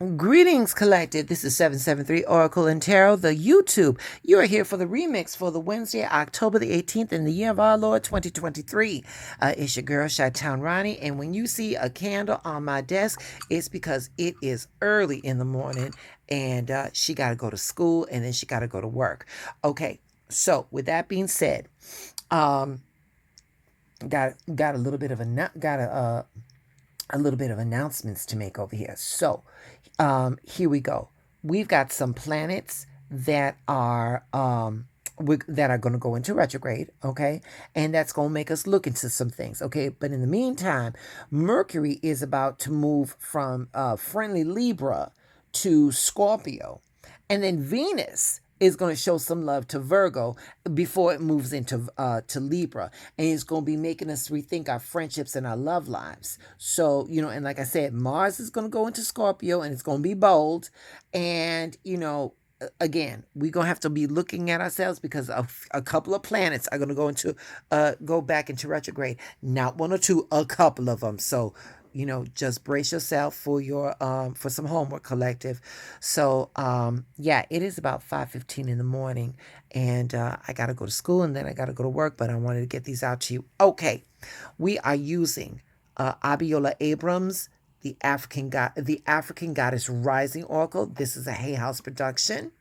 Greetings, collective. This is 773 Oracle and Tarot, the YouTube. You are here for the remix for the Wednesday, October the 18th in the year of our Lord 2023. It's your girl, Chi-Town Ronnie. And when you see a candle on my desk, it's because it is early in the morning and she got to go to school and then she got to go to work. Okay, so with that being said, got a little bit of a little bit of announcements to make over here. So, here we go. We've got some planets that are going to go into retrograde, okay? And that's going to make us look into some things, okay? But in the meantime, Mercury is about to move from friendly Libra to Scorpio. And then Venus is going to show some love to Virgo before it moves into to Libra, and it's going to be making us rethink our friendships and our love lives. So, and like I said, Mars is going to go into Scorpio, and it's going to be bold, and again, we're going to have to be looking at ourselves because a couple of planets are going to go back into retrograde. Not one or two, a couple of them. So just brace yourself for your for some homework, collective. So yeah, it is about 5:15 in the morning, and I gotta go to school and then I gotta go to work, but I wanted to get these out to you. Okay, we are using Abiola Abrams, the African Goddess Rising Oracle. This is a Hay House production,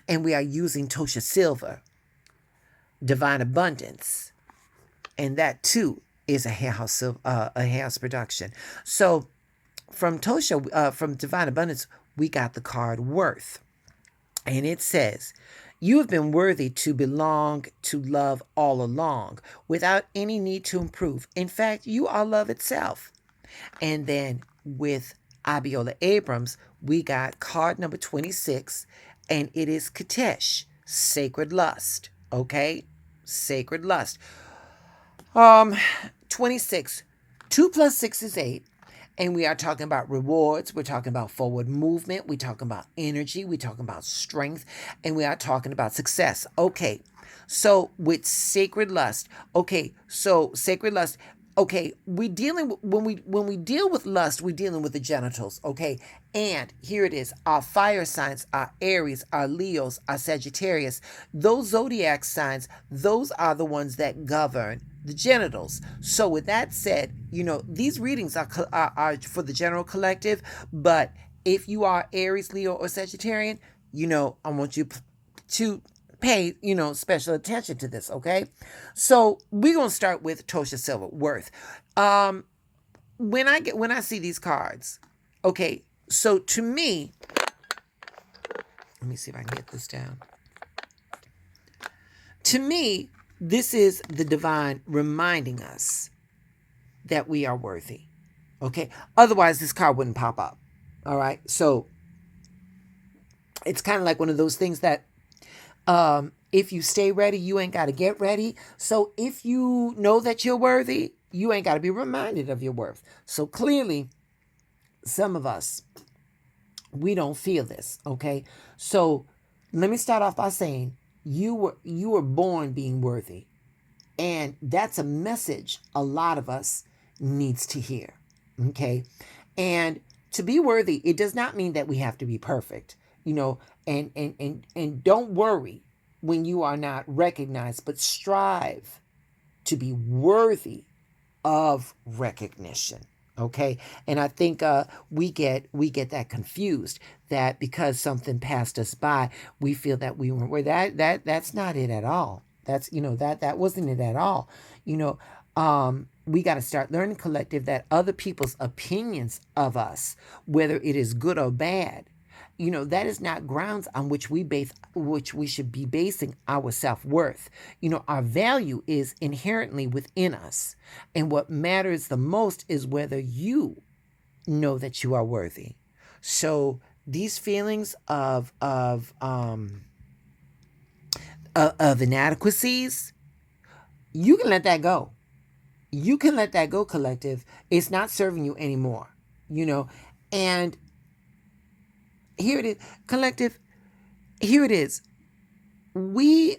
and we are using Tosha Silver, Divine Abundance, and that too is a Hay House production. So from Tosha, from Divine Abundance, we got the card Worth, and it says, "You have been worthy to belong to love all along, without any need to improve. In fact, you are love itself." And then with Abiola Abrams, we got card number 26, and it is Katesh, Sacred Lust. Okay, Sacred Lust. 26. 2 plus 6 is 8. And we are talking about rewards. We're talking about forward movement. We're talking about energy. We're talking about strength. And we are talking about success. Okay. So with Sacred Lust. Okay. So Sacred Lust. Okay, we dealing when we deal with lust, we're dealing with the genitals, okay? And here it is. Our fire signs, our Aries, our Leos, our Sagittarius, those zodiac signs, those are the ones that govern the genitals. So with that said, these readings are for the general collective, but if you are Aries, Leo, or Sagittarian, I want you to pay, special attention to this, okay? So we're gonna start with Tosha Silver, Worth. When I see these cards, okay, so to me, let me see if I can get this down. To me, this is the divine reminding us that we are worthy, okay? Otherwise, this card wouldn't pop up, all right? So it's kind of like one of those things that if you stay ready, you ain't got to get ready. So if you know that you're worthy, you ain't got to be reminded of your worth. So clearly, some of us, we don't feel this, okay? So let me start off by saying you were born being worthy. And that's a message a lot of us needs to hear, okay? And to be worthy, it does not mean that we have to be perfect, and don't worry when you are not recognized, but strive to be worthy of recognition. Okay, and I think we get that confused, that because something passed us by, we feel that we weren't worthy. That's not it at all. That's that wasn't it at all. We got to start learning, collective, that other people's opinions of us, whether it is good or bad, that is not grounds on which we should be basing our self-worth. Our value is inherently within us. And what matters the most is whether you know that you are worthy. So these feelings of inadequacies, you can let that go. You can let that go, collective. It's not serving you anymore, and here it is, collective. Here it is. We're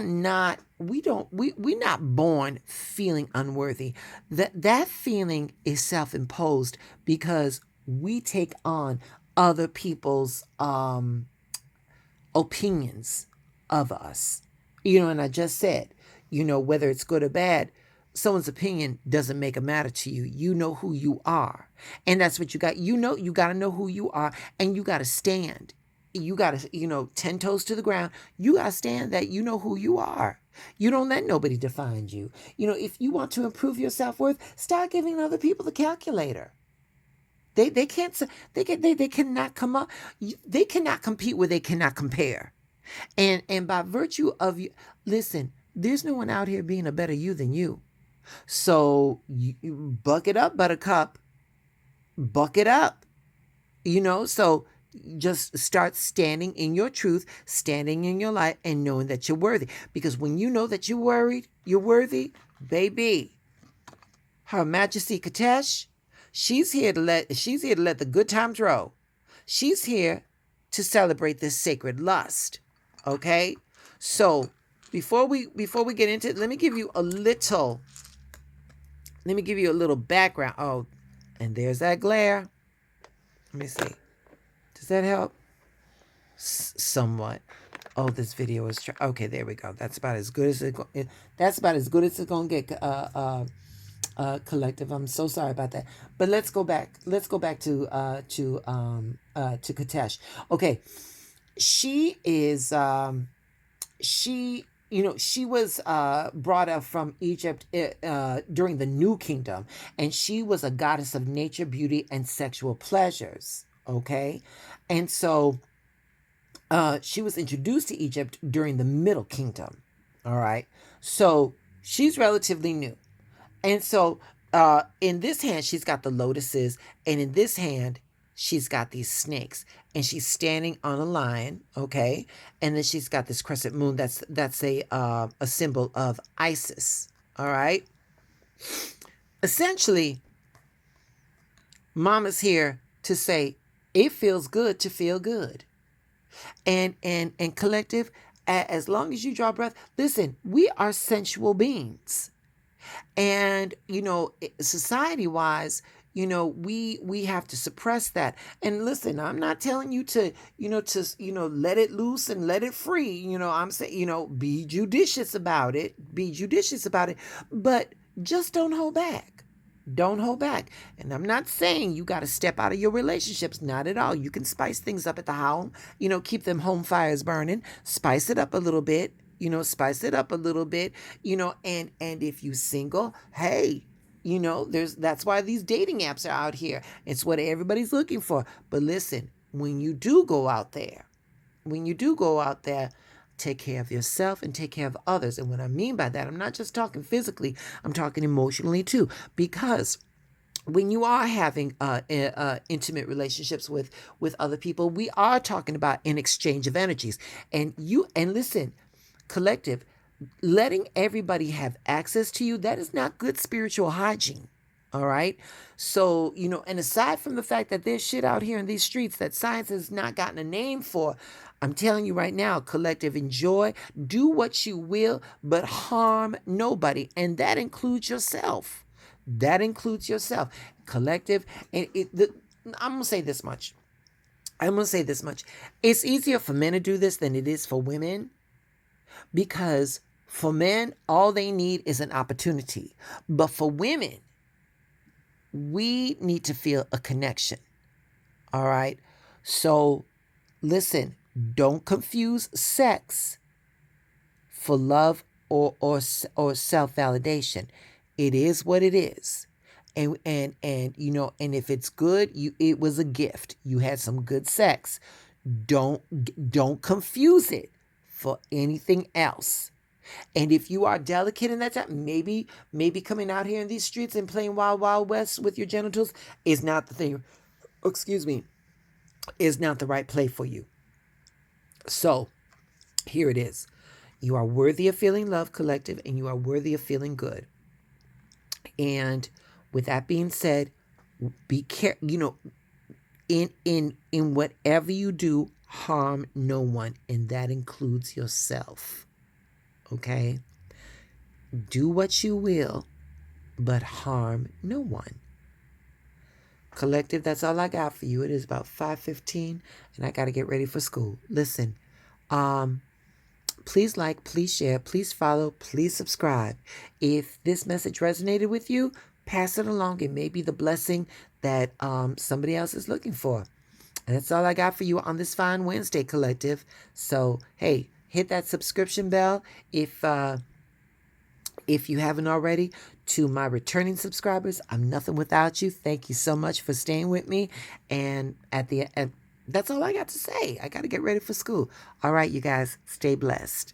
not born feeling unworthy. That feeling is self-imposed because we take on other people's opinions of us. And I just said, whether it's good or bad, someone's opinion doesn't make a matter to you. You know who you are. And that's what you got. You got to know who you are, and you got to stand. You got to, 10 toes to the ground. You got to stand that you know who you are. You don't let nobody define you. If you want to improve your self-worth, start giving other people the calculator. They can't, they cannot come up. They cannot compete where they cannot compare. And by virtue of you, listen, there's no one out here being a better you than you. So you buck it up, buttercup. Buck it up. So just start standing in your truth, standing in your light, and knowing that you're worthy. Because when you know that you're worthy, baby, Her Majesty Katesh, she's here to let the good times roll. She's here to celebrate this sacred lust. Okay? So before we get into it, let me give you a little background. Oh, and there's that glare. Let me see. Does that help? Somewhat. Oh, this video is okay. There we go. That's about as good as it's gonna get. Collective. I'm so sorry about that. But let's go back. Let's go back to Katesh. Okay, she is she was brought up from Egypt during the New Kingdom, and she was a goddess of nature, beauty, and sexual pleasures. Okay, and so she was introduced to Egypt during the Middle Kingdom. All right, so she's relatively new. And so in this hand, she's got the lotuses, and in this hand, she's got these snakes, and she's standing on a lion, okay? And then she's got this crescent moon. That's a symbol of Isis, all right? Essentially, Mama's here to say it feels good to feel good, and collective. As long as you draw breath, listen, we are sensual beings. And society wise, we have to suppress that. And listen, I'm not telling you to let it loose and let it free. I'm saying, be judicious about it, but just don't hold back. Don't hold back. And I'm not saying you got to step out of your relationships. Not at all. You can spice things up at the home, keep them home fires burning, spice it up a little bit. Spice it up a little bit, and if you single, hey, that's why these dating apps are out here. It's what everybody's looking for. But listen, when you do go out there, take care of yourself and take care of others. And what I mean by that, I'm not just talking physically, I'm talking emotionally too, because when you are having intimate relationships with other people, we are talking about an exchange of energies. And listen, collective, letting everybody have access to you, that is not good spiritual hygiene. All right. So, and aside from the fact that there's shit out here in these streets that science has not gotten a name for, I'm telling you right now, collective, enjoy, do what you will, but harm nobody. And that includes yourself. Collective. And I'm going to say this much. It's easier for men to do this than it is for women. Because for men, all they need is an opportunity. But for women, we need to feel a connection. All right? So listen, don't confuse sex for love or self-validation. It is what it is. And if it's good, it was a gift. You had some good sex. Don't confuse it for anything else. And if you are delicate in that time, maybe coming out here in these streets and playing Wild Wild West with your genitals is not the thing. Is not the right play for you. So here it is. You are worthy of feeling love, collective, and you are worthy of feeling good. And with that being said, be careful. In whatever you do, harm no one, and that includes yourself. Okay? Do what you will, but harm no one. Collective, that's all I got for you. It is about 5:15, and I got to get ready for school. Listen, um, please like, please share, please follow, please subscribe. If this message resonated with you, pass it along. It may be the blessing that somebody else is looking for. And that's all I got for you on this fine Wednesday, Collective. So, hey, hit that subscription bell if you haven't already. To my returning subscribers, I'm nothing without you. Thank you so much for staying with me. And that's all I got to say. I got to get ready for school. All right, you guys, stay blessed.